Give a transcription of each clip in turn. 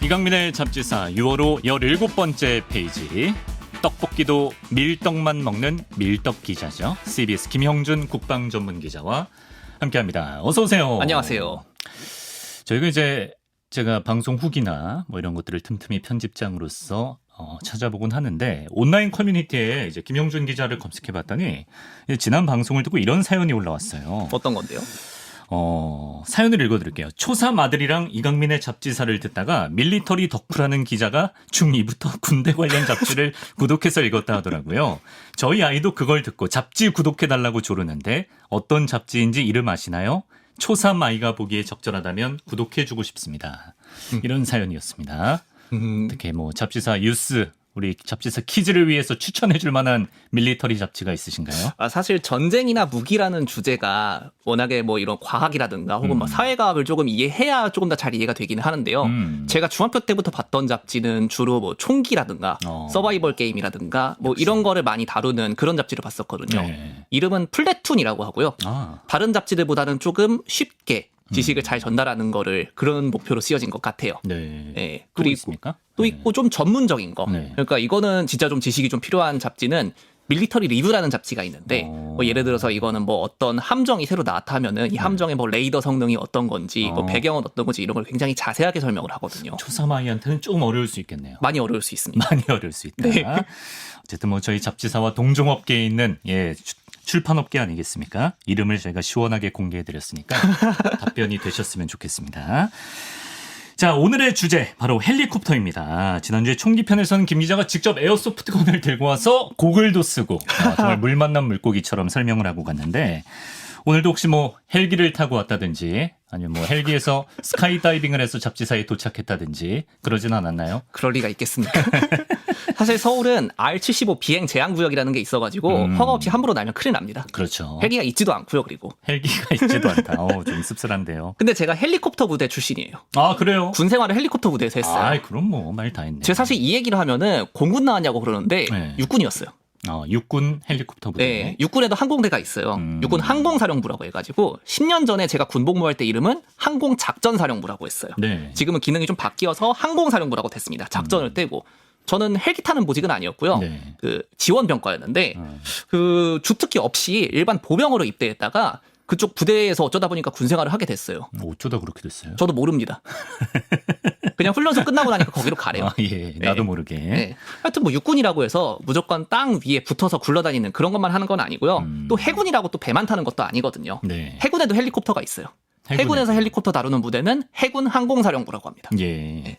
이강민의 잡지사 6월호 17번째 페이지. 떡볶이도 밀떡만 먹는 밀떡 기자죠. CBS 김형준 국방전문기자와 함께합니다. 어서 오세요. 안녕하세요. 저희가 이제 제가 방송 후기나 뭐 이런 것들을 틈틈이 편집장으로서 찾아보곤 하는데 온라인 커뮤니티에 이제 김형준 기자를 검색해봤더니 지난 방송을 듣고 이런 사연이 올라왔어요. 어떤 건데요? 사연을 읽어드릴게요. 초삼 아들이랑 이강민의 잡지사를 듣다가 밀리터리 덕후라는 기자가 중2부터 군대 관련 잡지를 구독해서 읽었다 하더라고요. 저희 아이도 그걸 듣고 잡지 구독해달라고 조르는데 어떤 잡지인지 이름 아시나요? 초삼 아이가 보기에 적절하다면 구독해주고 싶습니다. 이런 사연이었습니다. 어떻게 뭐 잡지사 뉴스 우리 잡지사 키즈를 위해서 추천해줄 만한 밀리터리 잡지가 있으신가요? 사실 전쟁이나 무기라는 주제가 워낙에 뭐 이런 과학이라든가 혹은 뭐 사회과학을 조금 이해해야 조금 더 잘 이해가 되기는 하는데요. 제가 중학교 때부터 봤던 잡지는 주로 뭐 총기라든가 서바이벌 게임이라든가 뭐 이런 거를 많이 다루는 그런 잡지를 봤었거든요. 네. 이름은 플래툰이라고 하고요. 다른 잡지들보다는 조금 쉽게 지식을 잘 전달하는 거를 그런 목표로 쓰여진 것 같아요. 네. 네. 또 그리고 있습니까? 또 있고 좀 전문적인 거. 네. 그러니까 이거는 진짜 좀 지식이 좀 필요한 잡지는 밀리터리 리뷰라는 잡지가 있는데 뭐 예를 들어서 이거는 뭐 어떤 함정이 새로 나타나면은 이 함정의 뭐 레이더 성능이 어떤 건지 뭐 배경은 어떤 건지 이런 걸 굉장히 자세하게 설명을 하거든요. 초삼 아이한테는 좀 어려울 수 있겠네요. 많이 어려울 수 있습니다. 많이 어려울 수 있다. 네. 어쨌든 뭐 저희 잡지사와 동종업계에 있는 출판업계 아니겠습니까? 이름을 저희가 시원하게 공개해드렸으니까 답변이 되셨으면 좋겠습니다. 자, 오늘의 주제 바로 헬리콥터입니다. 지난주에 총기편에서는 김 기자가 직접 에어소프트건을 들고 와서 고글도 쓰고 정말 물 만난 물고기처럼 설명을 하고 갔는데 오늘도 혹시 뭐 헬기를 타고 왔다든지 아니면 뭐 헬기에서 스카이다이빙을 해서 잡지사에 도착했다든지 그러진 않았나요? 그럴 리가 있겠습니까? 사실 서울은 R75 비행 제한 구역이라는 게 있어가지고 허가 없이 함부로 날면 큰일 납니다. 그렇죠. 헬기가 있지도 않고요. 그리고 헬기가 있지도 않다. 좀 씁쓸한데요. 근데 제가 헬리콥터 부대 출신이에요. 아, 그래요? 군 생활을 헬리콥터 부대에서 했어요. 아, 그럼 뭐 말 다 했네. 제가 사실 이 얘기를 하면은 공군 나왔냐고 그러는데 네. 육군이었어요. 육군 헬리콥터 부대. 네, 육군에도 항공대가 있어요. 육군 항공사령부라고 해가지고 10년 전에 제가 군복무할 때 이름은 항공작전사령부라고 했어요. 네. 지금은 기능이 좀 바뀌어서 항공사령부라고 됐습니다. 작전을 떼고. 저는 헬기 타는 보직은 아니었고요. 네. 그 지원병과였는데 그 주특기 없이 일반 보병으로 입대했다가 그쪽 부대에서 어쩌다 보니까 군생활을 하게 됐어요. 어쩌다 그렇게 됐어요? 저도 모릅니다. 그냥 훈련소 끝나고 나니까 거기로 가래요. 아, 예. 나도 네. 모르게. 네. 하여튼 뭐 육군이라고 해서 무조건 땅 위에 붙어서 굴러다니는 그런 것만 하는 건 아니고요. 또 해군이라고 또 배만 타는 것도 아니거든요. 네. 해군에도 헬리콥터가 있어요. 해군에도. 해군에서 헬리콥터 다루는 부대는 해군 항공사령부라고 합니다. 예.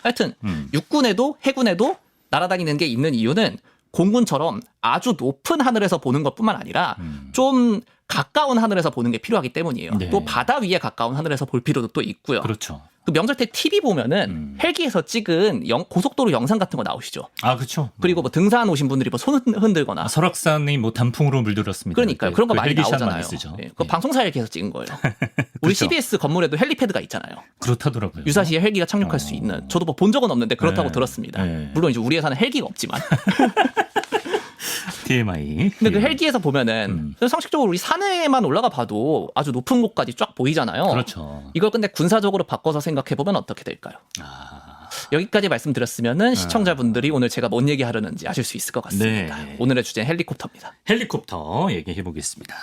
하여튼 육군에도 해군에도 날아다니는 게 있는 이유는 공군처럼 아주 높은 하늘에서 보는 것뿐만 아니라 좀 가까운 하늘에서 보는 게 필요하기 때문이에요. 네. 또 바다 위에 가까운 하늘에서 볼 필요도 또 있고요. 그렇죠. 그 명절 때 TV 보면은 헬기에서 찍은 고속도로 영상 같은 거 나오시죠. 아, 그렇죠. 그리고 뭐 등산 오신 분들이 뭐 손 흔들거나. 설악산이 뭐 단풍으로 물들었습니다. 그러니까요. 그런 거 많이 헬기샷 나오잖아요. 많이 쓰죠. 네. 그 예. 방송사 헬기에서 찍은 거예요. 우리 그렇죠. CBS 건물에도 헬리패드가 있잖아요. 그렇다더라고요. 유사시에 헬기가 착륙할 수 있는. 저도 뭐 본 적은 없는데 그렇다고 네. 들었습니다. 네. 물론 이제 우리 회사는 헬기가 없지만. TMI. 근데 그 헬기에서 보면은 상식적으로 우리 산에만 올라가 봐도 아주 높은 곳까지 쫙 보이잖아요. 그렇죠. 이걸 근데 군사적으로 바꿔서 생각해 보면 어떻게 될까요? 여기까지 말씀드렸으면은 시청자분들이 오늘 제가 뭔 얘기 하려는지 아실 수 있을 것 같습니다. 네. 오늘의 주제는 헬리콥터입니다. 헬리콥터 얘기해 보겠습니다.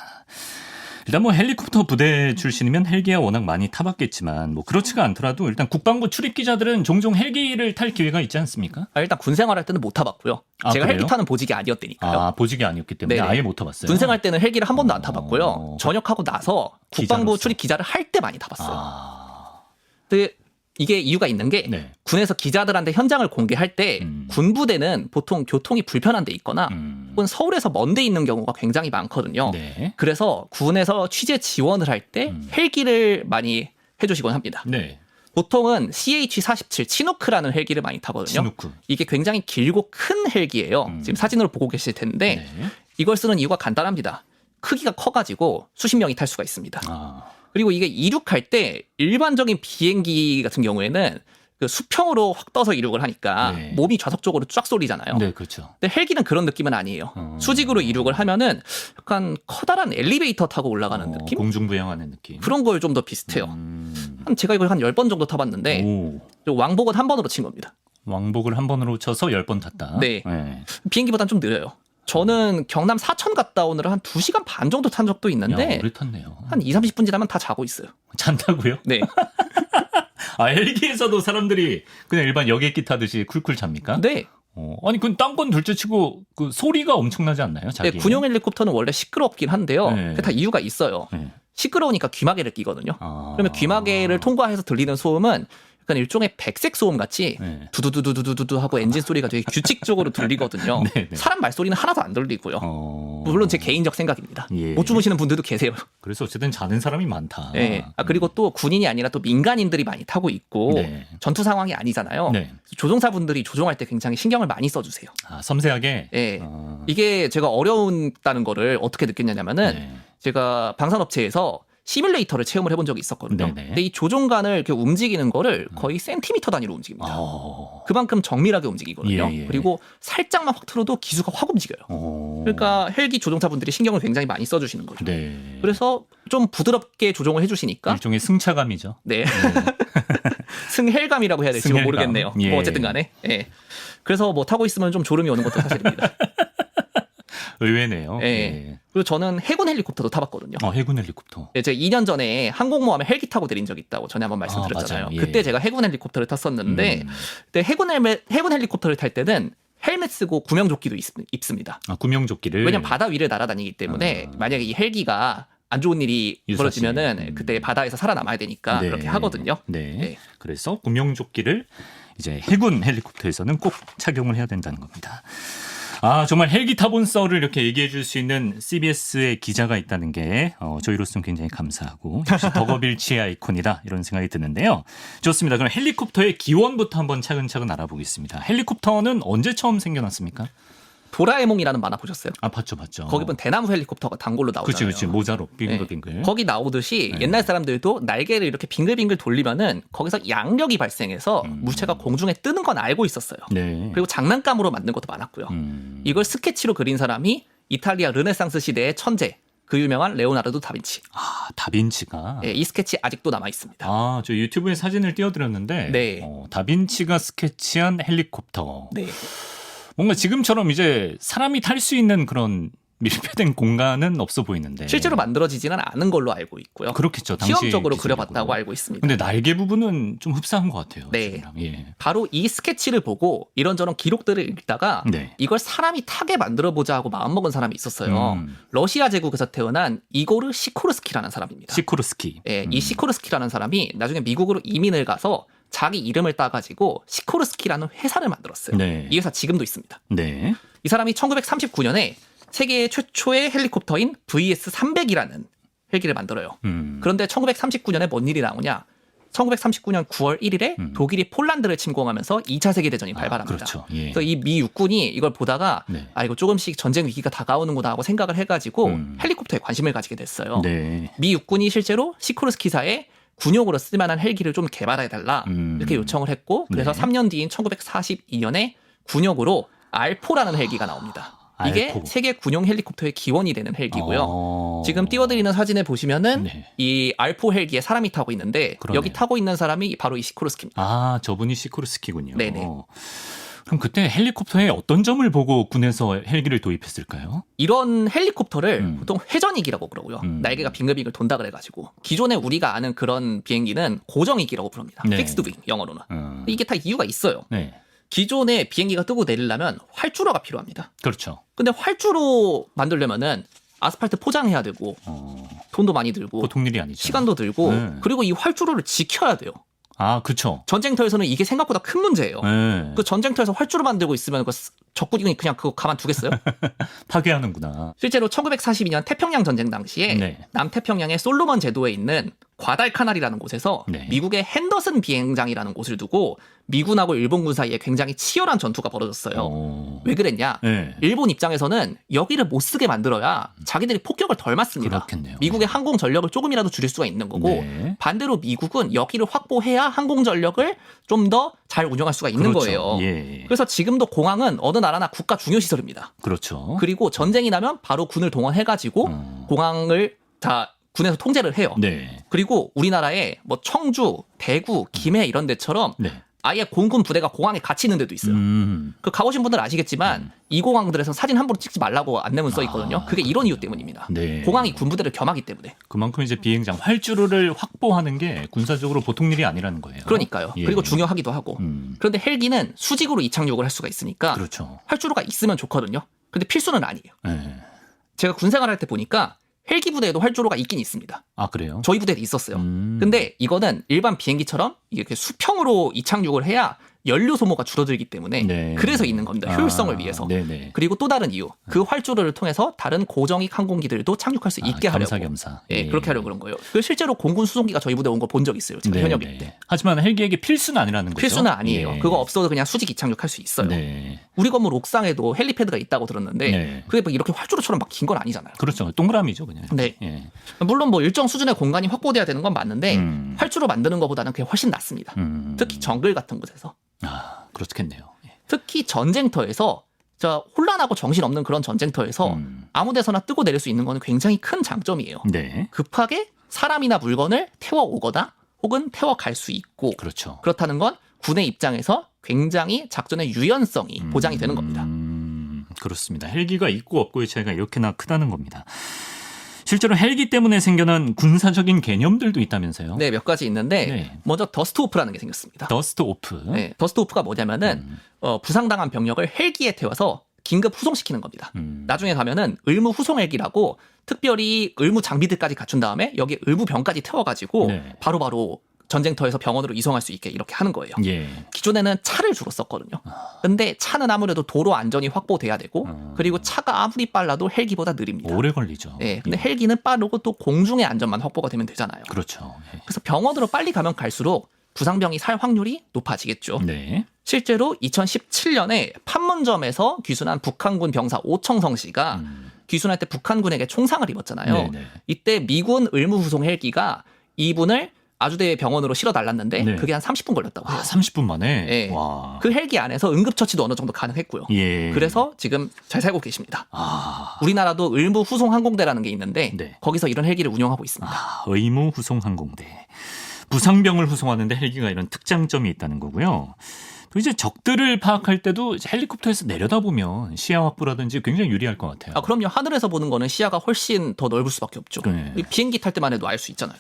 일단 뭐 헬리콥터 부대 출신이면 헬기야 워낙 많이 타봤겠지만 뭐 그렇지가 않더라도 일단 국방부 출입 기자들은 종종 헬기를 탈 기회가 있지 않습니까? 일단 군 생활할 때는 못 타봤고요. 아, 제가 그래요? 헬기 타는 보직이 아니었다니까요. 아, 보직이 아니었기 때문에 네네. 아예 못 타봤어요. 군 생활 때는 헬기를 한 번도 안 타봤고요. 전역하고 나서 국방부 기자로서. 출입 기자를 할 때 많이 타봤어요. 아, 근데 이게 이유가 있는 게 네. 군에서 기자들한테 현장을 공개할 때 군부대는 보통 교통이 불편한 데 있거나 혹은 서울에서 먼 데 있는 경우가 굉장히 많거든요. 네. 그래서 군에서 취재 지원을 할 때 헬기를 많이 해주시곤 합니다. 네. 보통은 CH-47 치누크라는 헬기를 많이 타거든요. 치누크. 이게 굉장히 길고 큰 헬기예요. 지금 사진으로 보고 계실 텐데 네. 이걸 쓰는 이유가 간단합니다. 크기가 커가지고 수십 명이 탈 수가 있습니다. 아, 그리고 이게 이륙할 때 일반적인 비행기 같은 경우에는 그 수평으로 확 떠서 이륙을 하니까 네. 몸이 좌석쪽으로 쫙 쏠리잖아요. 네, 그렇죠. 근데 헬기는 그런 느낌은 아니에요. 수직으로 이륙을 하면은 약간 커다란 엘리베이터 타고 올라가는 느낌? 공중부양하는 느낌. 그런 걸 좀 더 비슷해요. 제가 이걸 한 10번 정도 타봤는데 오. 왕복은 한 번으로 친 겁니다. 왕복을 한 번으로 쳐서 10번 탔다. 네. 비행기보단 좀 느려요. 저는 경남 사천 갔다 오느라 한 2시간 반 정도 탄 적도 있는데 야, 오래 탔네요. 한 2, 30분 지나면 다 자고 있어요. 잔다고요? 네. 아, 헬기에서도 사람들이 그냥 일반 여객기 타듯이 쿨쿨 잡니까? 네. 아니, 그 딴 건 둘째치고 그 소리가 엄청나지 않나요? 자기? 네, 군용 헬리콥터는 원래 시끄럽긴 한데요. 네. 그게 다 이유가 있어요. 네. 시끄러우니까 귀마개를 끼거든요. 아. 그러면 귀마개를 통과해서 들리는 소음은 약간 일종의 백색 소음 같이 네. 두두두두두두 하고 엔진 소리가 되게 규칙적으로 들리거든요. 네, 네. 사람 말소리는 하나도 안 들리고요. 물론 제 개인적 생각입니다. 예. 못 주무시는 분들도 계세요. 그래서 어쨌든 자는 사람이 많다. 네. 그리고 또 군인이 아니라 또 민간인들이 많이 타고 있고 네. 전투 상황이 아니잖아요. 네. 조종사분들이 조종할 때 굉장히 신경을 많이 써주세요. 아, 섬세하게. 네. 이게 제가 어려운다는 거를 어떻게 느꼈냐면은 네. 제가 방산업체에서 시뮬레이터를 체험을 해본 적이 있었거든요. 네네. 근데 이 조종관을 이렇게 움직이는 거를 거의 센티미터 단위로 움직입니다. 어. 그만큼 정밀하게 움직이거든요. 예, 예. 그리고 살짝만 확 틀어도 기수가 확 움직여요. 그러니까 헬기 조종사분들이 신경을 굉장히 많이 써주시는 거죠. 네. 그래서 좀 부드럽게 조종을 해주시니까 일종의 승차감이죠. 네. 승헬감이라고 해야 될지 승헬감. 모르겠네요. 예. 뭐 어쨌든 간에. 예. 그래서 뭐 타고 있으면 좀 졸음이 오는 것도 사실입니다. 의외네요. 예. 그리고 저는 해군 헬리콥터도 타봤거든요. 해군 헬리콥터. 예, 제가 2년 전에 항공모함에 헬기 타고 내린 적이 있다고 전에 한번 말씀드렸잖아요. 맞아요. 예. 그때 제가 해군 헬리콥터를 탔었는데 그때 해군 헬리콥터를 탈 때는 헬멧 쓰고 구명조끼도 입습니다. 아, 구명조끼를. 왜냐면 바다 위를 날아다니기 때문에 만약에 이 헬기가 안 좋은 일이 유사시. 벌어지면은 그때 바다에서 살아남아야 되니까 네. 그렇게 하거든요. 네. 네. 그래서 구명조끼를 이제 해군 헬리콥터에서는 꼭 착용을 해야 된다는 겁니다. 아, 정말 헬기 타본 썰을 이렇게 얘기해 줄 수 있는 CBS의 기자가 있다는 게 저희로서는 굉장히 감사하고 역시 덕업일치의 아이콘이다 이런 생각이 드는데요. 좋습니다. 그럼 헬리콥터의 기원부터 한번 차근차근 알아보겠습니다. 헬리콥터는 언제 처음 생겨났습니까? 도라에몽이라는 만화 보셨어요? 아, 봤죠. 거기 보면 대나무 헬리콥터가 단골로 나오잖아요. 그치. 모자로 빙글빙글. 네. 거기 나오듯이 네. 옛날 사람들도 날개를 이렇게 빙글빙글 돌리면은 거기서 양력이 발생해서 물체가 공중에 뜨는 건 알고 있었어요. 네. 그리고 장난감으로 만든 것도 많았고요. 이걸 스케치로 그린 사람이 이탈리아 르네상스 시대의 천재, 그 유명한 레오나르도 다빈치. 아, 다빈치가. 이 스케치 아직도 남아 있습니다. 아, 저 유튜브에 사진을 띄워드렸는데 네. 다빈치가 스케치한 헬리콥터. 네. 뭔가 지금처럼 이제 사람이 탈 수 있는 그런 밀폐된 공간은 없어 보이는데. 실제로 만들어지지는 않은 걸로 알고 있고요. 그렇겠죠. 당시 시험적으로 기술이고요. 그려봤다고 알고 있습니다. 근데 날개 부분은 좀 흡사한 것 같아요. 네. 지금랑. 예. 바로 이 스케치를 보고 이런저런 기록들을 읽다가 네. 이걸 사람이 타게 만들어보자 하고 마음먹은 사람이 있었어요. 러시아 제국에서 태어난 이고르 시코르스키라는 사람입니다. 시코르스키. 예, 이 시코르스키라는 사람이 나중에 미국으로 이민을 가서 자기 이름을 따가지고 시코르스키라는 회사를 만들었어요. 네. 이 회사 지금도 있습니다. 네. 이 사람이 1939년에 세계 최초의 헬리콥터인 VS-300이라는 헬기를 만들어요. 그런데 1939년에 뭔 일이 나오냐? 1939년 9월 1일에 독일이 폴란드를 침공하면서 2차 세계대전이 발발합니다. 그렇죠. 예. 그래서 이 미 육군이 이걸 보다가 네. 이거 조금씩 전쟁 위기가 다가오는구나 하고 생각을 해가지고 헬리콥터에 관심을 가지게 됐어요. 네. 미 육군이 실제로 시코르스키사에 군용으로 쓸만한 헬기를 좀 개발해달라 이렇게 요청을 했고 그래서 네. 3년 뒤인 1942년에 군용으로 알포라는 헬기가 나옵니다. 이게 알포. 세계 군용 헬리콥터의 기원이 되는 헬기고요. 지금 띄워드리는 사진에 보시면은 네. 이 알포 헬기에 사람이 타고 있는데 그러네요. 여기 타고 있는 사람이 바로 이 시코르스키입니다. 아, 저분이 시코르스키군요. 네네. 그럼 그때 헬리콥터에 어떤 점을 보고 군에서 헬기를 도입했을까요? 이런 헬리콥터를 보통 회전이기라고 그러고요. 음. 날개가 빙글빙글 돈다 그래가지고 기존에 우리가 아는 그런 비행기는 고정이기라고 부릅니다. 네. 픽스드 윙 영어로는. 이게 다 이유가 있어요. 네. 기존에 비행기가 뜨고 내리려면 활주로가 필요합니다. 그렇죠. 근데 활주로 만들려면은 아스팔트 포장해야 되고 돈도 많이 들고 보통 일이 아니죠. 시간도 들고 네. 그리고 이 활주로를 지켜야 돼요. 아, 그렇죠. 전쟁터에서는 이게 생각보다 큰 문제예요. 네. 그 전쟁터에서 활주로 만들고 있으면 그 적군이 그냥 그거 가만두겠어요? 파괴하는구나. 실제로 1942년 태평양 전쟁 당시에 네. 남태평양의 솔로몬 제도에 있는 과달카날이라는 곳에서 네. 미국의 핸더슨 비행장이라는 곳을 두고 미군하고 일본군 사이에 굉장히 치열한 전투가 벌어졌어요. 왜 그랬냐? 네. 일본 입장에서는 여기를 못 쓰게 만들어야 자기들이 폭격을 덜 맞습니다. 그렇겠네요. 미국의 항공 전력을 조금이라도 줄일 수가 있는 거고 네. 반대로 미국은 여기를 확보해야 항공 전력을 좀 더 잘 운영할 수가 있는 그렇죠. 거예요. 예. 그래서 지금도 공항은 어느 나라나 국가 중요 시설입니다. 그렇죠. 그리고 전쟁이 나면 바로 군을 동원해가지고 공항을 다 군에서 통제를 해요. 네. 그리고 우리나라에 뭐 청주, 대구, 김해 이런 데처럼 네. 아예 공군 부대가 공항에 같이 있는 데도 있어요. 그 가보신 분들은 아시겠지만 이 공항들에서 사진 함부로 찍지 말라고 안내문 써 있거든요. 그게 이런 이유 때문입니다. 네. 공항이 군 부대를 겸하기 때문에. 그만큼 이제 비행장 활주로를 확보하는 게 군사적으로 보통 일이 아니라는 거예요. 그러니까요. 예. 그리고 중요하기도 하고. 그런데 헬기는 수직으로 이착륙을 할 수가 있으니까 그렇죠. 활주로가 있으면 좋거든요. 근데 필수는 아니에요. 네. 제가 군 생활할 때 보니까 헬기 부대에도 활주로가 있긴 있습니다. 아 그래요? 저희 부대도 있었어요. 근데 이거는 일반 비행기처럼 이렇게 수평으로 이착륙을 해야 연료 소모가 줄어들기 때문에 네. 그래서 있는 겁니다. 효율성을 위해서. 네네. 그리고 또 다른 이유. 그 활주로를 통해서 다른 고정익 항공기들도 착륙할 수 있게 하려고. 겸사겸사. 예, 그렇게 하려고 그런 거예요. 그 실제로 공군 수송기가 저희 부대 온 거 본 적 있어요. 제가 현역일 때. 하지만 헬기에게 필수는 아니라는 거죠. 필수는 아니에요. 예. 그거 없어도 그냥 수직 이착륙할 수 있어요. 네. 우리 건물 옥상에도 헬리패드가 있다고 들었는데 네. 그게 막 이렇게 활주로처럼 막 긴 건 아니잖아요. 그렇죠. 동그라미죠, 그냥. 네. 예. 물론 뭐 일정 수준의 공간이 확보돼야 되는 건 맞는데 활주로 만드는 것보다는 그게 훨씬 낫습니다. 특히 정글 같은 곳에서. 아, 그렇겠네요. 예. 특히 전쟁터에서 혼란하고 정신없는 그런 전쟁터에서 아무 데서나 뜨고 내릴 수 있는 건 굉장히 큰 장점이에요. 네. 급하게 사람이나 물건을 태워오거나 혹은 태워갈 수 있고 그렇죠. 그렇다는 건 군의 입장에서 굉장히 작전의 유연성이 보장이 되는 겁니다. 그렇습니다. 헬기가 있고 없고의 차이가 이렇게나 크다는 겁니다. 실제로 헬기 때문에 생겨난 군사적인 개념들도 있다면서요? 네, 몇 가지 있는데 네. 먼저 더스트 오프라는 게 생겼습니다. 더스트 오프. 네, 더스트 오프가 뭐냐면은 부상당한 병력을 헬기에 태워서 긴급 후송시키는 겁니다. 나중에 가면은 의무 후송 헬기라고 특별히 의무 장비들까지 갖춘 다음에 여기 의무병까지 태워가지고 네. 바로바로 전쟁터에서 병원으로 이송할 수 있게 이렇게 하는 거예요. 예. 기존에는 차를 주로 썼거든요. 근데 차는 아무래도 도로 안전이 확보돼야 되고 그리고 차가 아무리 빨라도 헬기보다 느립니다. 오래 걸리죠. 네, 근데 헬기는 빠르고 또 공중의 안전만 확보가 되면 되잖아요. 그렇죠. 예. 그래서 병원으로 빨리 가면 갈수록 부상병이 살 확률이 높아지겠죠. 네. 실제로 2017년에 판문점에서 귀순한 북한군 병사 오청성 씨가 귀순할 때 북한군에게 총상을 입었잖아요. 네네. 이때 미군 의무후송 헬기가 이분을 아주대 병원으로 실어 달랐는데 네. 그게 한 30분 걸렸다고 해요. 30분 만에. 네. 와. 그 헬기 안에서 응급처치도 어느 정도 가능했고요. 예. 그래서 지금 잘 살고 계십니다. 아. 우리나라도 의무후송항공대라는 게 있는데 네. 거기서 이런 헬기를 운영하고 있습니다. 의무 후송 항공대. 부상병을 후송하는데 헬기가 이런 특장점이 있다는 거고요. 또 이제 적들을 파악할 때도 이제 헬리콥터에서 내려다보면 시야 확보라든지 굉장히 유리할 것 같아요. 아, 그럼요. 하늘에서 보는 거는 시야가 훨씬 더 넓을 수밖에 없죠. 네. 비행기 탈 때만 해도 알 수 있잖아요.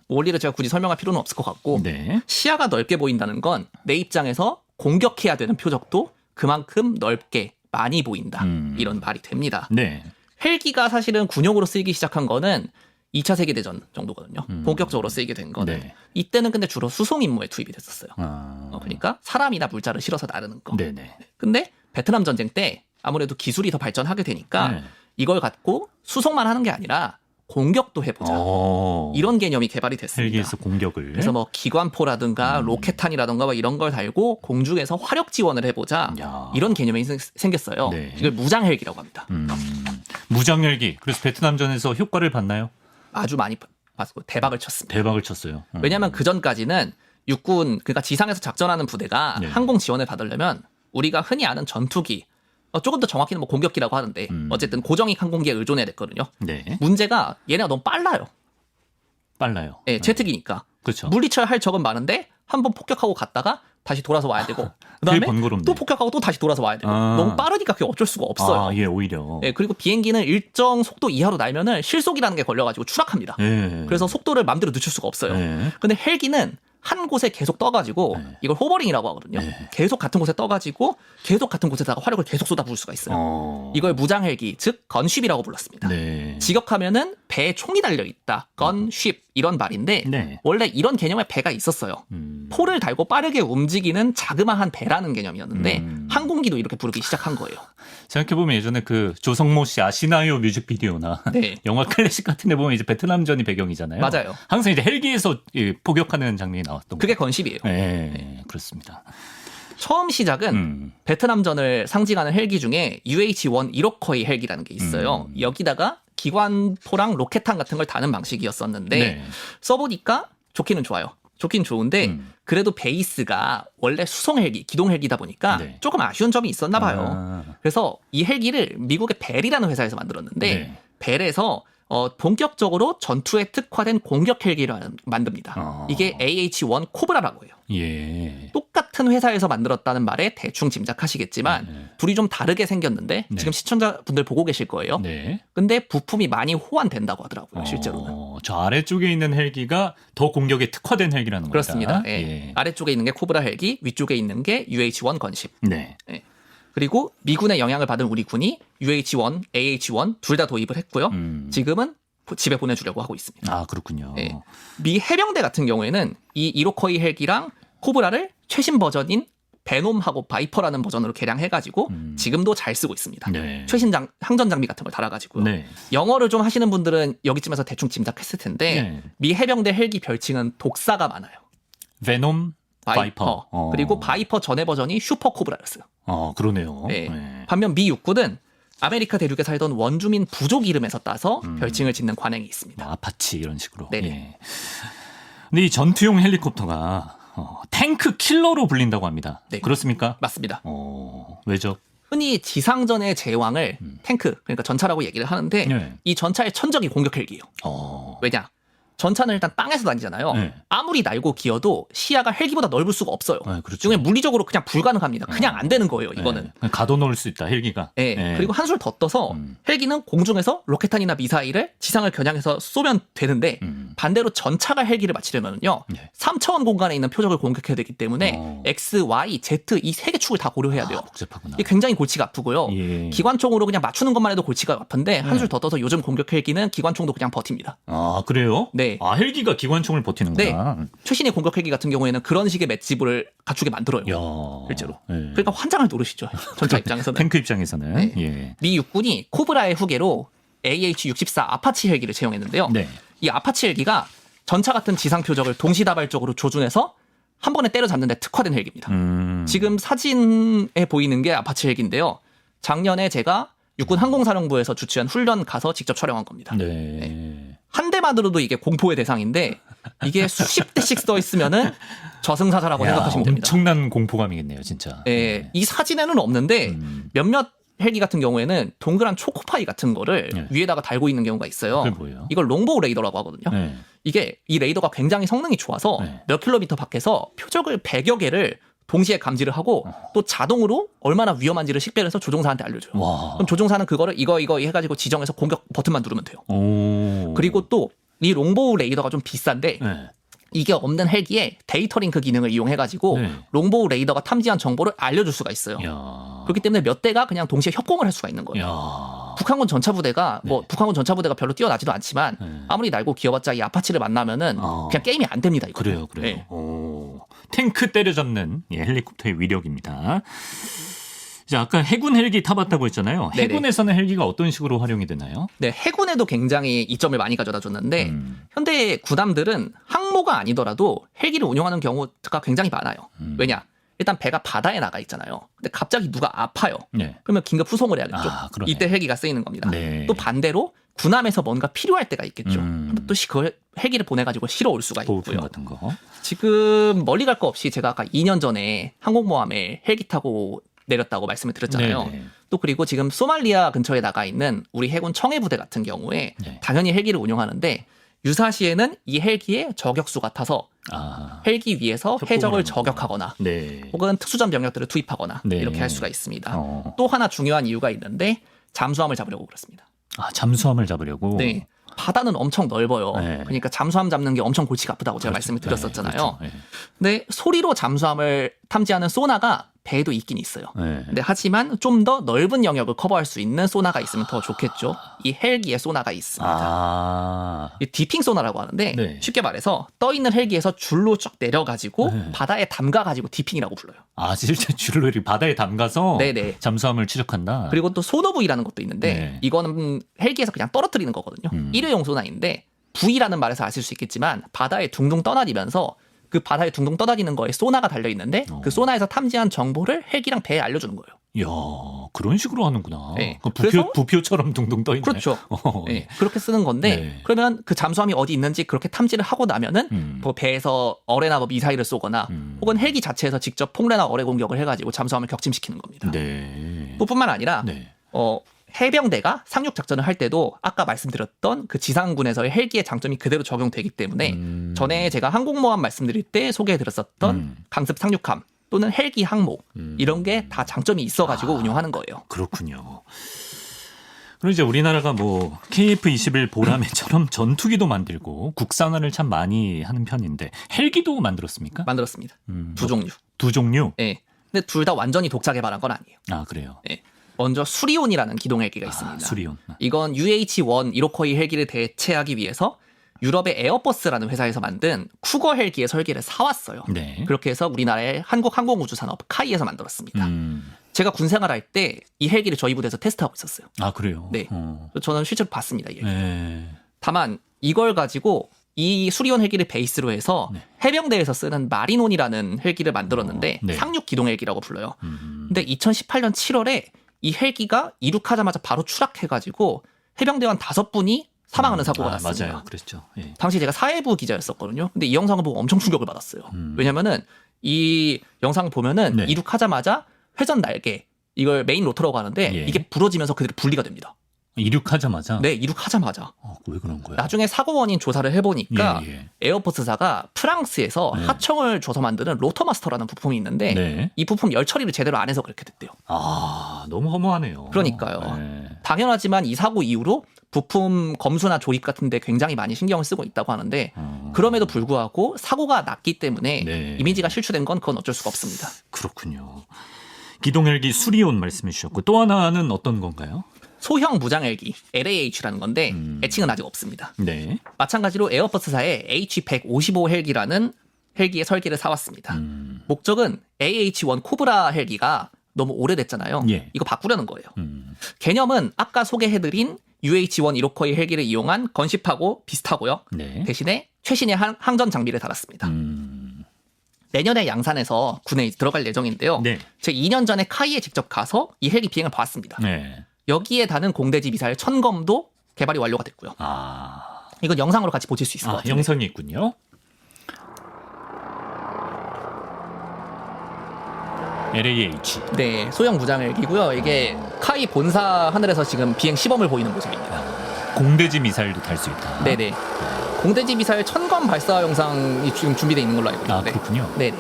원리를 제가 굳이 설명할 필요는 없을 것 같고 네. 시야가 넓게 보인다는 건 내 입장에서 공격해야 되는 표적도 그만큼 넓게 많이 보인다. 이런 말이 됩니다. 네. 헬기가 사실은 군용으로 쓰이기 시작한 거는 2차 세계대전 정도거든요. 본격적으로 쓰이게 된 거는. 네. 이때는 근데 주로 수송 임무에 투입이 됐었어요. 아. 그러니까 사람이나 물자를 실어서 나르는 거. 네네. 근데 베트남 전쟁 때 아무래도 기술이 더 발전하게 되니까 네. 이걸 갖고 수송만 하는 게 아니라 공격도 해보자. 이런 개념이 개발이 됐습니다. 헬기에서 공격을. 그래서 뭐 기관포라든가 로켓탄이라든가 뭐 이런 걸 달고 공중에서 화력 지원을 해보자. 야. 이런 개념이 생겼어요. 네. 이걸 무장헬기라고 합니다. 무장 헬기. 그래서 베트남전에서 효과를 봤나요? 아주 많이 봤고 대박을 쳤습니다. 대박을 쳤어요. 왜냐하면 그 전까지는 육군 그러니까 지상에서 작전하는 부대가 네. 항공 지원을 받으려면 우리가 흔히 아는 전투기 조금 더 정확히는 뭐 공격기라고 하는데 어쨌든 고정익 항공기에 의존해야 됐거든요. 네. 문제가 얘네가 너무 빨라요. 빨라요. 예, 제트기니까. 그렇죠. 물리쳐야 할 적은 많은데 한 번 폭격하고 갔다가 다시 돌아서 와야 되고 그다음에 번거롭네. 또 폭격하고 또 다시 돌아서 와야 되고 너무 빠르니까 그게 어쩔 수가 없어요. 아, 예, 오히려. 예, 그리고 비행기는 일정 속도 이하로 날면은 실속이라는 게 걸려가지고 추락합니다. 예. 그래서 속도를 마음대로 늦출 수가 없어요. 예. 근데 헬기는 한 곳에 계속 떠가지고 이걸 호버링이라고 하거든요. 계속 같은 곳에 떠가지고 계속 같은 곳에다가 화력을 계속 쏟아부을 수가 있어요. 이걸 무장헬기, 즉 건쉽이라고 불렀습니다. 네. 직역하면은 배에 총이 달려 있다. 건쉽 이런 말인데 네. 원래 이런 개념의 배가 있었어요. 포를 달고 빠르게 움직이는 자그마한 배라는 개념이었는데 항공기도 이렇게 부르기 시작한 거예요. 생각해보면 예전에 그 조성모 씨 아시나요 뮤직비디오나 네. 영화 클래식 같은 데 보면 이제 베트남전이 배경이잖아요. 맞아요. 항상 이제 헬기에서 포격하는 장면이 나왔던 그게 거예요. 건쉽이에요. 네, 그렇습니다. 처음 시작은 베트남전을 상징하는 헬기 중에 UH-1 이로커이 헬기라는 게 있어요. 여기다가 기관포랑 로켓탄 같은 걸 다는 방식이었었는데 네. 써보니까 좋기는 좋아요. 좋긴 좋은데 그래도 베이스가 원래 수송 헬기, 기동 헬기다 보니까 네. 조금 아쉬운 점이 있었나 봐요. 아. 그래서 이 헬기를 미국의 벨이라는 회사에서 만들었는데 네. 벨에서 본격적으로 전투에 특화된 공격 헬기를 만듭니다. 이게 AH-1 코브라라고 해요. 예. 똑같은 회사에서 만들었다는 말에 대충 짐작하시겠지만 둘이 좀 다르게 생겼는데 지금 시청자분들 보고 계실 거예요. 네. 근데 부품이 많이 호환된다고 하더라고요. 실제로는. 저 아래쪽에 있는 헬기가 더 공격에 특화된 헬기라는 겁니다. 그렇습니다. 예. 예. 아래쪽에 있는 게 코브라 헬기, 위쪽에 있는 게 UH-1 건십. 네. 예. 그리고 미군의 영향을 받은 우리 군이 UH-1, AH-1 둘 다 도입을 했고요. 지금은 집에 보내주려고 하고 있습니다. 아, 그렇군요. 예. 미 해병대 같은 경우에는 이 이로커이 헬기랑 코브라를 최신 버전인 베놈하고 바이퍼라는 버전으로 개량해가지고 지금도 잘 쓰고 있습니다. 네. 최신 항전 장비 같은 걸 달아가지고요. 네. 영어를 좀 하시는 분들은 여기쯤에서 대충 짐작했을 텐데 네. 미 해병대 헬기 별칭은 독사가 많아요. 베놈, 바이퍼. 그리고 바이퍼 전에 버전이 슈퍼 코브라였어요. 그러네요. 네. 네. 반면 미 육군은 아메리카 대륙에 살던 원주민 부족 이름에서 따서 별칭을 짓는 관행이 있습니다. 아파치 이런 식으로. 네네. 예. 근데 이 전투용 헬리콥터가 탱크 킬러로 불린다고 합니다. 네. 그렇습니까? 맞습니다. 왜죠? 흔히 지상전의 제왕을 탱크, 그러니까 전차라고 얘기를 하는데 네. 이 전차의 천적이 공격 헬기예요. 왜냐? 전차는 일단 땅에서 다니잖아요. 네. 아무리 날고 기어도 시야가 헬기보다 넓을 수가 없어요. 네, 그렇죠. 중에 물리적으로 그냥 불가능합니다. 그냥 안 되는 거예요, 이거는. 네. 가둬놓을 수 있다, 헬기가. 네. 네. 그리고 한술 더 떠서 헬기는 공중에서 로켓탄이나 미사일을 지상을 겨냥해서 쏘면 되는데 반대로 전차가 헬기를 맞추려면요. 네. 3차원 공간에 있는 표적을 공격해야 되기 때문에 X, Y, Z 이 세 개 축을 다 고려해야 돼요. 복잡하구나. 이게 굉장히 골치가 아프고요. 예. 기관총으로 그냥 맞추는 것만 해도 골치가 아픈데 한술 더 떠서 요즘 공격 헬기는 기관총도 그냥 버팁니다. 아, 그래요? 네. 아, 헬기가 기관총을 버티는구나. 최신의 공격 헬기 같은 경우에는 그런 식의 맷집을 갖추게 만들어요. 야. 실제로. 네. 그러니까 환장을 노르시죠. 전차 입장에서는. 탱크 입장에서는. 네. 예. 미 육군이 코브라의 후계로 AH-64 아파치 헬기를 채용했는데요. 네. 이 아파치 헬기가 전차 같은 지상 표적을 동시다발적으로 조준해서 한 번에 때려잡는 데 특화된 헬기입니다. 지금 사진에 보이는 게 아파치 헬기인데요. 작년에 제가 육군 항공사령부에서 주최한 훈련 가서 직접 촬영한 겁니다. 네. 한 대만으로도 이게 공포의 대상인데 이게 수십 대씩 써 있으면은 저승사자라고 생각하시면 됩니다. 엄청난 공포감이겠네요, 진짜. 예, 이 사진에는 없는데 몇몇 헬기 같은 경우에는 동그란 초코파이 같은 거를 네. 위에다가 달고 있는 경우가 있어요. 그게 뭐예요? 이걸 롱보우 레이더라고 하거든요. 네. 이게 이 레이더가 굉장히 성능이 좋아서 네. 몇 킬로미터 밖에서 표적을 100여 개를 동시에 감지를 하고 또 자동으로 얼마나 위험한지를 식별해서 조종사한테 알려줘요. 와. 그럼 조종사는 그거를 이거 해가지고 지정해서 공격 버튼만 누르면 돼요. 오. 그리고 또 이 롱보우 레이더가 좀 비싼데 네. 이게 없는 헬기에 데이터 링크 기능을 이용해가지고 네. 롱보우 레이더가 탐지한 정보를 알려줄 수가 있어요. 야. 그렇기 때문에 몇 대가 그냥 동시에 협공을 할 수가 있는 거예요. 야. 북한군 전차부대가 뭐 북한군 전차부대가 별로 뛰어나지도 않지만 네. 아무리 날고 기어봤자 이 아파치를 만나면은 어. 그냥 게임이 안 됩니다. 이거. 그래요. 네. 오. 탱크 때려잡는 헬리콥터의 위력입니다. 자, 아까 해군 헬기 타봤다고 했잖아요. 네네. 해군에서는 헬기가 어떤 식으로 활용이 되나요? 네, 해군에도 굉장히 이점을 많이 가져다 줬는데 현대 구담들은 항모가 아니더라도 헬기를 운용하는 경우가 굉장히 많아요. 왜냐? 일단 배가 바다에 나가 있잖아요. 근데 갑자기 누가 아파요. 네. 그러면 긴급 후송을 해야겠죠. 아, 그러네. 이때 헬기가 쓰이는 겁니다. 네. 또 반대로 군함에서 뭔가 필요할 때가 있겠죠. 또 그 헬기를 보내가지고 실어 올 수가 보호품 있고요. 같은 거. 지금 멀리 갈 거 없이 제가 아까 2년 전에 항공모함에 헬기 타고 내렸다고 말씀을 드렸잖아요. 네네. 또 그리고 지금 소말리아 근처에 나가 있는 우리 해군 청해부대 같은 경우에 네. 당연히 헬기를 운용하는데 유사시에는 이 헬기의 저격수 같아서 아. 헬기 위에서 협공을 해적을 하는 저격하거나 네. 혹은 특수전 병력들을 투입하거나 네. 이렇게 할 수가 있습니다. 어. 또 하나 중요한 이유가 있는데 잠수함을 잡으려고 그렇습니다. 아, 잠수함을 잡으려고. 네. 바다는 엄청 넓어요. 네. 그러니까 잠수함 잡는 게 엄청 골치가 아프다고 제가 말씀을 드렸었잖아요. 네, 그렇죠. 네. 근데 소리로 잠수함을 탐지하는 소나가 배에도 있긴 있어요. 네. 근데 하지만 좀 더 넓은 영역을 커버할 수 있는 소나가 있으면 더 좋겠죠. 이 헬기에 소나가 있습니다. 아. 이 디핑 소나라고 하는데 네. 쉽게 말해서 떠 있는 헬기에서 줄로 쭉 내려가지고 네. 바다에 담가가지고 디핑이라고 불러요. 아, 실제 줄로 이렇게 바다에 담가서 네네. 잠수함을 추적한다. 그리고 또 소노브이라는 것도 있는데 네. 이거는 헬기에서 그냥 떨어뜨리는 거거든요. 일회용 소나인데 V라는 말에서 아실 수 있겠지만 바다에 둥둥 떠다니면서 그 바다에 둥둥 떠다니는 거에 소나가 달려 있는데 그 소나에서 탐지한 정보를 헬기랑 배에 알려주는 거예요. 이야, 그런 식으로 하는구나. 네. 그 그래서- 부표처럼 둥둥 떠 있네. 그렇죠. 어, 네, 그렇게 쓰는 건데 네. 그러면 그 잠수함이 어디 있는지 그렇게 탐지를 하고 나면은 뭐 배에서 어뢰나 뭐 미사일을 쏘거나 혹은 헬기 자체에서 직접 폭래나 어뢰 공격을 해가지고 잠수함을 격침시키는 겁니다. 네. 또 뿐만 아니라 네. 해병대가 상륙 작전을 할 때도 아까 말씀드렸던 그 지상군에서의 헬기의 장점이 그대로 적용되기 때문에 전에 제가 항공모함 말씀드릴 때 소개해드렸었던 강습 상륙함 또는 헬기 항모 이런 게 다 장점이 있어가지고 운용하는 거예요. 그렇군요. 그리고 이제 우리나라가 뭐 KF-21 보라매처럼 전투기도 만들고 국산화를 참 많이 하는 편인데 헬기도 만들었습니까? 만들었습니다. 두 종류. 두 종류? 네. 근데 둘 다 완전히 독자 개발한 건 아니에요. 아, 그래요? 네. 먼저 수리온이라는 기동 헬기가 있습니다. 수리온. 이건 UH-1 이로코이 헬기를 대체하기 위해서 유럽의 에어버스라는 회사에서 만든 쿠거 헬기의 설계를 사왔어요. 네. 그렇게 해서 우리나라의 한국항공우주산업 카이에서 만들었습니다. 제가 군 생활할 때 이 헬기를 저희 부대에서 테스트하고 있었어요. 아, 그래요? 네. 저는 실제로 봤습니다. 이 헬기. 네. 다만 이걸 가지고 이 수리온 헬기를 베이스로 해서 네. 해병대에서 쓰는 마리논이라는 헬기를 만들었는데 네. 상륙 기동 헬기라고 불러요. 근데 2018년 7월에 이 헬기가 이륙하자마자 바로 추락해가지고 해병대원 5분이 사망하는 사고가 났습니다. 맞아요. 그랬죠. 예. 당시 제가 사회부 기자였었거든요. 근데 이 영상을 보고 엄청 충격을 받았어요. 왜냐면은 이 영상을 보면은 네. 이륙하자마자 회전 날개 이걸 메인 로터라고 하는데 예. 이게 부러지면서 그대로 분리가 됩니다. 이륙하자마자? 네, 이륙하자마자. 왜 그런 거야? 나중에 사고 원인 조사를 해보니까 예. 에어버스사가 프랑스에서 네. 하청을 줘서 만드는 로터마스터라는 부품이 있는데 네. 이 부품 열 처리를 제대로 안 해서 그렇게 됐대요. 너무 허무하네요. 그러니까요. 네. 당연하지만 이 사고 이후로 부품 검수나 조립 같은 데 굉장히 많이 신경을 쓰고 있다고 하는데 그럼에도 불구하고 사고가 났기 때문에 네. 이미지가 실추된 건 그건 어쩔 수가 없습니다. 그렇군요. 기동헬기 수리온 말씀해 주셨고 또 하나는 어떤 건가요? 소형 무장헬기 LAH라는 건데 애칭은 아직 없습니다. 네. 마찬가지로 에어버스사의 H155 헬기라는 헬기의 설계를 사왔습니다. 목적은 AH-1 코브라 헬기가 너무 오래됐잖아요. 예. 이거 바꾸려는 거예요. 개념은 아까 소개해드린 UH-1 이로코이 헬기를 이용한 건십하고 비슷하고요. 네. 대신에 최신의 항전 장비를 달았습니다. 내년에 양산에서 군에 들어갈 예정인데요. 네. 제가 2년 전에 카이에 직접 가서 이 헬기 비행을 봤습니다. 네. 여기에 다는 공대지 미사일 천검도 개발이 완료가 됐고요. 이건 영상으로 같이 보실 수 있을 것 같아요. 영상이 있군요. LAH. 네, 소형 무장헬기고요. 이게 카이 본사 하늘에서 지금 비행 시범을 보이는 모습입니다. 공대지 미사일도 달 수 있다. 네네. 공대지 미사일 천검 발사 영상이 지금 준비되어 있는 걸로 알고 있는데. 그렇군요. 네네.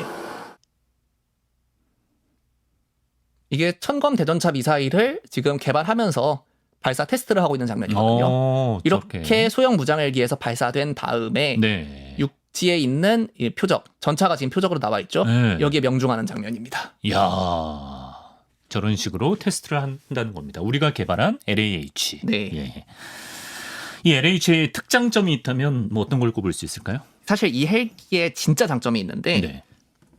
이게 천검 대전차 미사일을 지금 개발하면서 발사 테스트를 하고 있는 장면이거든요. 이렇게 저렇게. 소형 무장헬기에서 발사된 다음에 네. 육지에 있는 이 표적, 전차가 지금 표적으로 나와 있죠. 네. 여기에 명중하는 장면입니다. 이야, 저런 식으로 테스트를 한다는 겁니다. 우리가 개발한 LAH. 네. 예. 이 LH의 특장점이 있다면 뭐 어떤 걸 꼽을 수 있을까요? 사실 이 헬기에 진짜 장점이 있는데 네.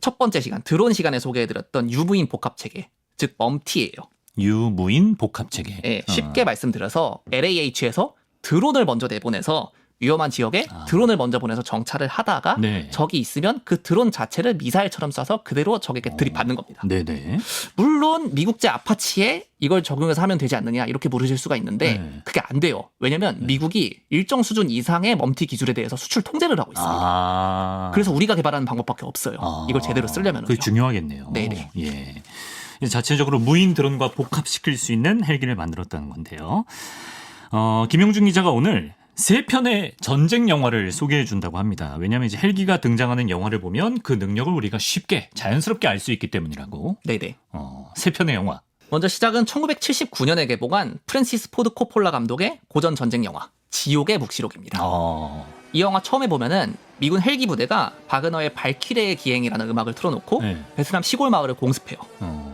첫 번째 시간, 드론 시간에 소개해드렸던 유무인 복합체계, 즉 멈티예요. 유무인 복합체계. 네, 쉽게 말씀드려서 LAH에서 드론을 먼저 내보내서 위험한 지역에 드론을 먼저 보내서 정찰을 하다가 네. 적이 있으면 그 드론 자체를 미사일처럼 쏴서 그대로 적에게 들이받는 겁니다. 네네. 물론 미국제 아파치에 이걸 적용해서 하면 되지 않느냐 이렇게 물으실 수가 있는데 네. 그게 안 돼요. 왜냐하면 미국이 일정 수준 이상의 멈티 기술에 대해서 수출 통제를 하고 있습니다. 그래서 우리가 개발하는 방법밖에 없어요. 이걸 제대로 쓰려면. 그게 중요하겠네요. 네네. 예. 자체적으로 무인 드론과 복합시킬 수 있는 헬기를 만들었다는 건데요. 김용준 기자가 오늘 세 편의 전쟁 영화를 소개해 준다고 합니다. 왜냐하면 이제 헬기가 등장하는 영화를 보면 그 능력을 우리가 쉽게 자연스럽게 알 수 있기 때문이라고. 네네. 세 편의 영화. 먼저 시작은 1979년에 개봉한 프랜시스 포드 코폴라 감독의 고전 전쟁 영화 지옥의 묵시록입니다. 이 영화 처음에 보면은 미군 헬기 부대가 바그너의 발키레의 기행이라는 음악을 틀어놓고 네. 베트남 시골 마을을 공습해요.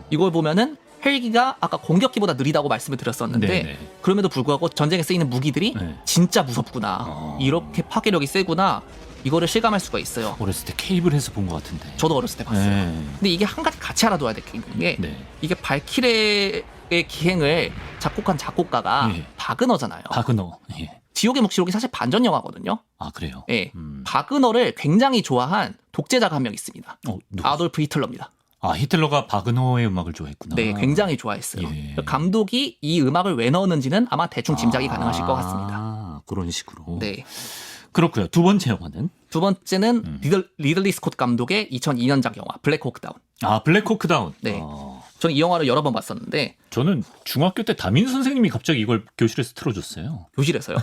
이걸 보면은 헬기가 아까 공격기보다 느리다고 말씀을 드렸었는데 네네. 그럼에도 불구하고 전쟁에 쓰이는 무기들이 네. 진짜 무섭구나. 이렇게 파괴력이 세구나. 이거를 실감할 수가 있어요. 어렸을 때 케이블에서 본 것 같은데. 저도 어렸을 때 봤어요. 네. 근데 이게 한 가지 같이 알아둬야 될 게 있는 게 네. 이게 발키레의 기행을 작곡한 작곡가가 예. 바그너잖아요. 바그너. 예. 지옥의 묵시록이 사실 반전 영화거든요. 그래요? 예. 바그너를 굉장히 좋아한 독재자가 한 명 있습니다. 누구? 아돌프 히틀러입니다. 히틀러가 바그너의 음악을 좋아했구나. 네, 굉장히 좋아했어요. 예. 감독이 이 음악을 왜 넣었는지는 아마 대충 짐작이 가능하실 것 같습니다. 그런 식으로. 네. 그렇고요. 두 번째 영화는? 두 번째는 리들리 스콧 감독의 2002년작 영화 블랙호크 다운. 블랙호크 다운. 네. 저는 이 영화를 여러 번 봤었는데 저는 중학교 때 담임 선생님이 갑자기 이걸 교실에서 틀어줬어요. 교실에서요.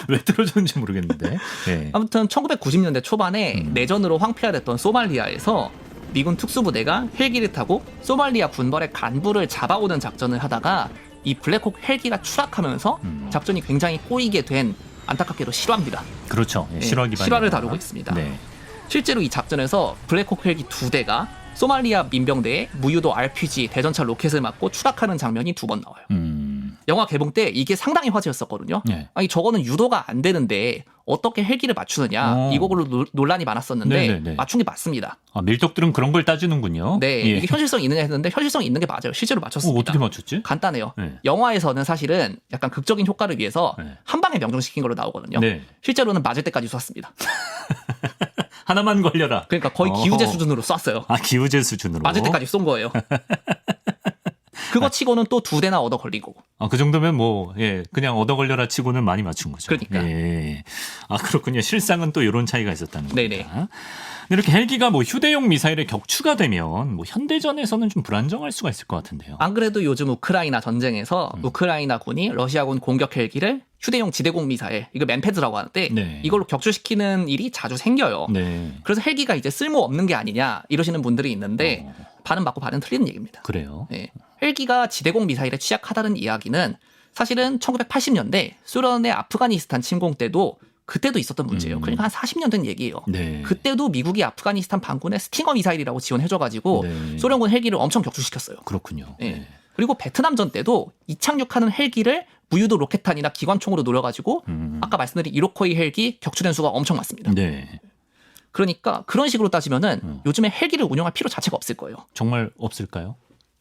왜 틀어줬는지 모르겠는데. 네. 아무튼 1990년대 초반에 내전으로 황폐화됐던 소말리아에서 미군 특수부대가 헬기를 타고 소말리아 군벌의 간부를 잡아오는 작전을 하다가 이 블랙호크 헬기가 추락하면서 작전이 굉장히 꼬이게 된 안타깝게도 실화입니다. 그렇죠. 예, 실화 기반 실화를 다루고 있습니다. 네. 실제로 이 작전에서 블랙호크 헬기 2대가 소말리아 민병대의 무유도 RPG 대전차 로켓을 맞고 추락하는 장면이 2번 나와요. 영화 개봉 때 이게 상당히 화제였었거든요. 네. 아니 저거는 유도가 안 되는데 어떻게 헬기를 맞추느냐 이거로 논란이 많았었는데 네네네. 맞춘 게 맞습니다. 아, 밀떡들은 그런 걸 따지는군요. 네, 예. 이게 현실성이 있느냐 했는데 현실성이 있는 게 맞아요. 실제로 맞췄습니다. 어떻게 맞췄지? 간단해요. 네. 영화에서는 사실은 약간 극적인 효과를 위해서 네. 한 방에 명중시킨 걸로 나오거든요. 네. 실제로는 맞을 때까지 쐈습니다. 하나만 걸려라. 그러니까 거의 기우제 수준으로 쐈어요. 아, 기우제 수준으로. 맞을 때까지 쏜 거예요. 그거 치고는 또 2대나 얻어 걸리고. 아, 그 정도면 뭐, 예, 그냥 얻어 걸려라 치고는 많이 맞춘 거죠. 그러니까. 예. 아, 그렇군요. 실상은 또 이런 차이가 있었다는 거죠. 네네. 이렇게 헬기가 뭐 휴대용 미사일에 격추가 되면 뭐 현대전에서는 좀 불안정할 수가 있을 것 같은데요. 안 그래도 요즘 우크라이나 전쟁에서 우크라이나 군이 러시아군 공격 헬기를 휴대용 지대공 미사일, 이거 맨패드라고 하는데 네. 이걸로 격추시키는 일이 자주 생겨요. 네. 그래서 헬기가 이제 쓸모없는 게 아니냐 이러시는 분들이 있는데 반은 맞고 반은 틀리는 얘기입니다. 그래요. 네. 헬기가 지대공 미사일에 취약하다는 이야기는 사실은 1980년대 소련의 아프가니스탄 침공 때도 그때도 있었던 문제예요. 그러니까 한 40년 된 얘기예요. 네. 그때도 미국이 아프가니스탄 반군에 스팅어 미사일이라고 지원해줘가지고 네. 소련군 헬기를 엄청 격추시켰어요. 그렇군요. 예. 네. 그리고 베트남전 때도 이착륙하는 헬기를 무유도 로켓탄이나 기관총으로 노려가지고 아까 말씀드린 이로코이 헬기 격추된 수가 엄청 많습니다. 네. 그러니까 그런 식으로 따지면은 요즘에 헬기를 운용할 필요 자체가 없을 거예요. 정말 없을까요?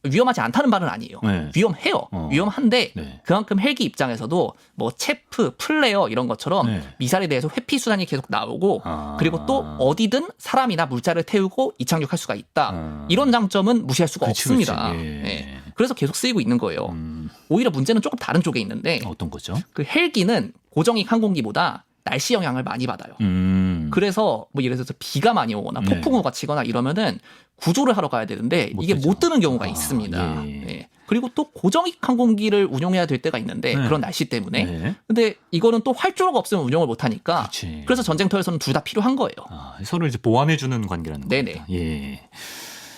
위험하지 않다는 말은 아니에요. 네. 위험해요. 위험한데 네. 그만큼 헬기 입장에서도 뭐 체프, 플레어 이런 것처럼 네. 미사일에 대해서 회피 수단이 계속 나오고 아. 그리고 또 어디든 사람이나 물자를 태우고 이착륙할 수가 있다. 이런 장점은 무시할 수가 그치, 없습니다. 그치. 예. 예. 그래서 계속 쓰이고 있는 거예요. 오히려 문제는 조금 다른 쪽에 있는데 어떤 거죠? 그 헬기는 고정익 항공기보다 날씨 영향을 많이 받아요. 그래서 뭐 예를 들어서 비가 많이 오거나 네. 폭풍우가 치거나 이러면은 구조를 하러 가야 되는데 이게 되죠. 못 뜨는 경우가 아, 있습니다. 예. 예. 그리고 또 고정익 항공기를 운용해야 될 때가 있는데 네. 그런 날씨 때문에. 네. 근데 이거는 또 활주로가 없으면 운용을 못 하니까. 그치. 그래서 전쟁터에서는 둘 다 필요한 거예요. 아, 서로 이제 보완해주는 관계라는 네네. 겁니다. 예.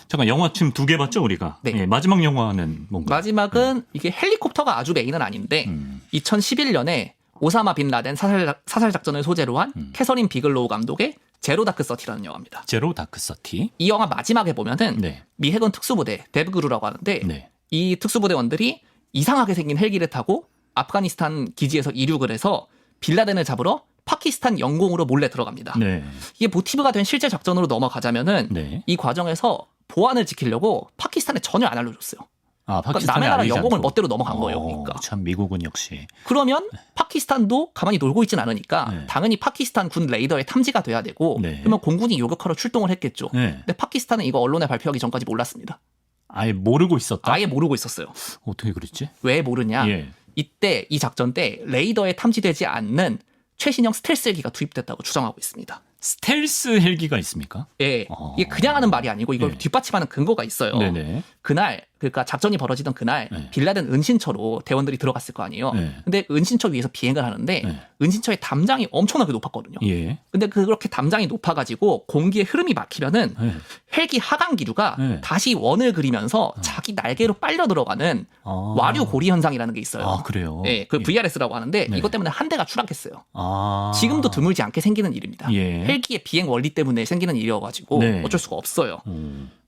잠깐 영화 지금 2개 봤죠 우리가? 네. 예, 마지막 영화는 뭔가? 마지막은 이게 헬리콥터가 아주 메인은 아닌데 2011년에 오사마 빈 라덴 사살 작전을 소재로 한 캐서린 비글로우 감독의 제로 다크 서티라는 영화입니다. 제로 다크 서티. 이 영화 마지막에 보면은 네. 미 해군 특수부대 데브그루라고 하는데 네. 이 특수부대원들이 이상하게 생긴 헬기를 타고 아프가니스탄 기지에서 이륙을 해서 빌라덴을 잡으러 파키스탄 영공으로 몰래 들어갑니다. 네. 이게 모티브가 된 실제 작전으로 넘어가자면은 네. 이 과정에서 보안을 지키려고 파키스탄에 전혀 안 알려줬어요. 아, 그러니까 파키스탄에 남의 나라 알리지 영공을 않고. 멋대로 넘어간 거예요. 그러니까. 참 미국은 역시. 그러면 파키스탄도 가만히 놀고 있진 않으니까 네. 당연히 파키스탄 군 레이더에 탐지가 돼야 되고 네. 그러면 공군이 요격하러 출동을 했겠죠. 네. 근데 파키스탄은 이거 언론에 발표하기 전까지 몰랐습니다. 아예 모르고 있었다. 아예 모르고 있었어요. 어떻게 그랬지? 왜 모르냐? 예. 이때 이 작전 때 레이더에 탐지되지 않는 최신형 스텔스 헬기가 투입됐다고 추정하고 있습니다. 스텔스 헬기가 있습니까? 예, 이게 그냥 하는 말이 아니고 이걸 네. 뒷받침하는 근거가 있어요. 네네. 그날 그러니까 작전이 벌어지던 그날 네. 빌라덴 은신처로 대원들이 들어갔을 거 아니에요. 네. 근데 은신처 위에서 비행을 하는데 네. 은신처의 담장이 엄청나게 높았거든요. 예. 근데 그렇게 담장이 높아가지고 공기의 흐름이 막히면은 네. 헬기 하강 기류가 네. 다시 원을 그리면서 자기 날개로 빨려 들어가는 아. 와류 고리 현상이라는 게 있어요. 아, 그래요? 예, 그 VRS라고 하는데 네. 이것 때문에 한 대가 추락했어요. 아. 지금도 드물지 않게 생기는 일입니다. 예. 헬기의 비행 원리 때문에 생기는 일이어가지고 네. 어쩔 수가 없어요.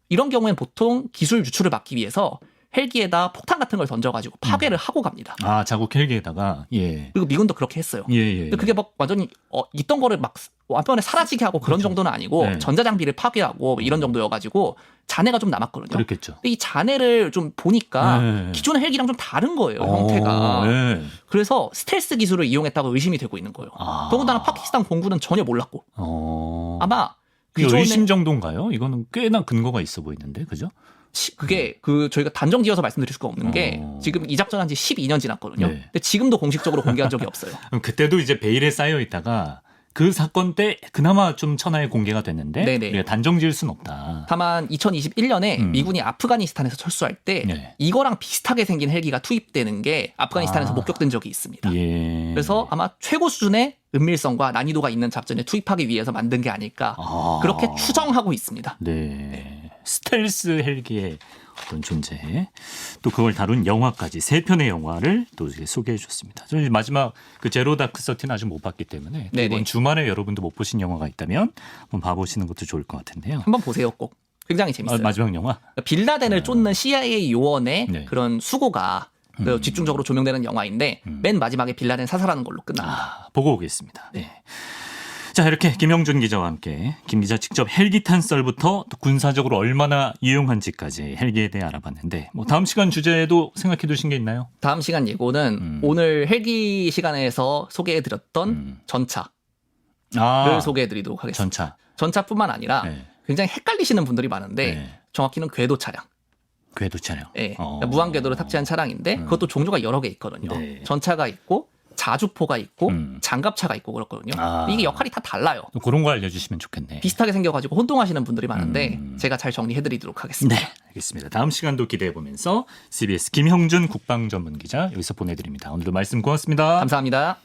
이런 경우엔 보통 기술 유출을 막기 위해서 헬기에다 폭탄 같은 걸 던져가지고 파괴를 하고 갑니다. 아, 자국 헬기에다가 예. 그리고 미군도 그렇게 했어요. 예, 예. 근데 그게 막 완전히 있던 거를 막 완전히 사라지게 하고 그런 정도는 아니고 네. 전자장비를 파괴하고 이런 정도여가지고 잔해가 좀 남았거든요. 그렇겠죠. 근데 이 잔해를 좀 보니까 네. 기존의 헬기랑 좀 다른 거예요, 형태가. 예. 그래서 스텔스 기술을 이용했다고 의심이 되고 있는 거예요. 아. 더군다나 파키스탄 공군은 전혀 몰랐고 아마 그게 기존에 의심 정도인가요? 이거는 꽤나 근거가 있어 보이는데, 그죠? 그게 그 저희가 단정지어서 말씀드릴 수가 없는 게 어. 지금 이 작전한 지 12년 지났거든요. 네. 근데 지금도 공식적으로 공개한 적이 없어요. 그럼 그때도 이제 베일에 쌓여 있다가 그 사건 때 그나마 좀 천하에 공개가 됐는데 네네. 우리가 단정 지을 수는 없다. 다만 2021년에 미군이 아프가니스탄에서 철수할 때 네. 이거랑 비슷하게 생긴 헬기가 투입되는 게 아프가니스탄에서 목격된 적이 있습니다. 예. 그래서 아마 최고 수준의 은밀성과 난이도가 있는 작전에 투입하기 위해서 만든 게 아닐까 그렇게 추정하고 있습니다. 네. 스텔스 헬기의 어떤 존재, 또 그걸 다룬 영화까지 3편의 영화를 또 이렇게 소개해 주셨습니다. 저는 마지막 그 제로 다크 서틴 아직 못 봤기 때문에 이번 주말에 여러분도 못 보신 영화가 있다면 한번 봐보시는 것도 좋을 것 같은데요. 한번 보세요, 꼭. 굉장히 재밌어요. 마지막 영화? 빌라덴을 쫓는 CIA 요원의 네. 그런 수고가 집중적으로 조명되는 영화인데 맨 마지막에 빌라덴 사살하는 걸로 끝납니다. 보고 오겠습니다. 네. 자, 이렇게 김영준 기자와 함께 김 기자 직접 헬기 탄 썰부터 또 군사적으로 얼마나 유용한지까지 헬기에 대해 알아봤는데 뭐 다음 시간 주제도 생각해 두신 게 있나요? 다음 시간 예고는 오늘 헬기 시간에서 소개해드렸던 전차를 소개해드리도록 하겠습니다. 전차뿐만 아니라 네. 굉장히 헷갈리시는 분들이 많은데 네. 정확히는 궤도 차량. 궤도 차량. 네. 무한 궤도를 탑재한 차량인데 그것도 종류가 여러 개 있거든요. 네. 전차가 있고 자주포가 있고 장갑차가 있고 그렇거든요. 이게 역할이 다 달라요. 그런 거 알려주시면 좋겠네. 비슷하게 생겨가지고 혼동하시는 분들이 많은데 제가 잘 정리해드리도록 하겠습니다. 네, 알겠습니다. 다음 시간도 기대해보면서 CBS 김형준 국방전문기자 여기서 보내드립니다. 오늘도 말씀 고맙습니다. 감사합니다.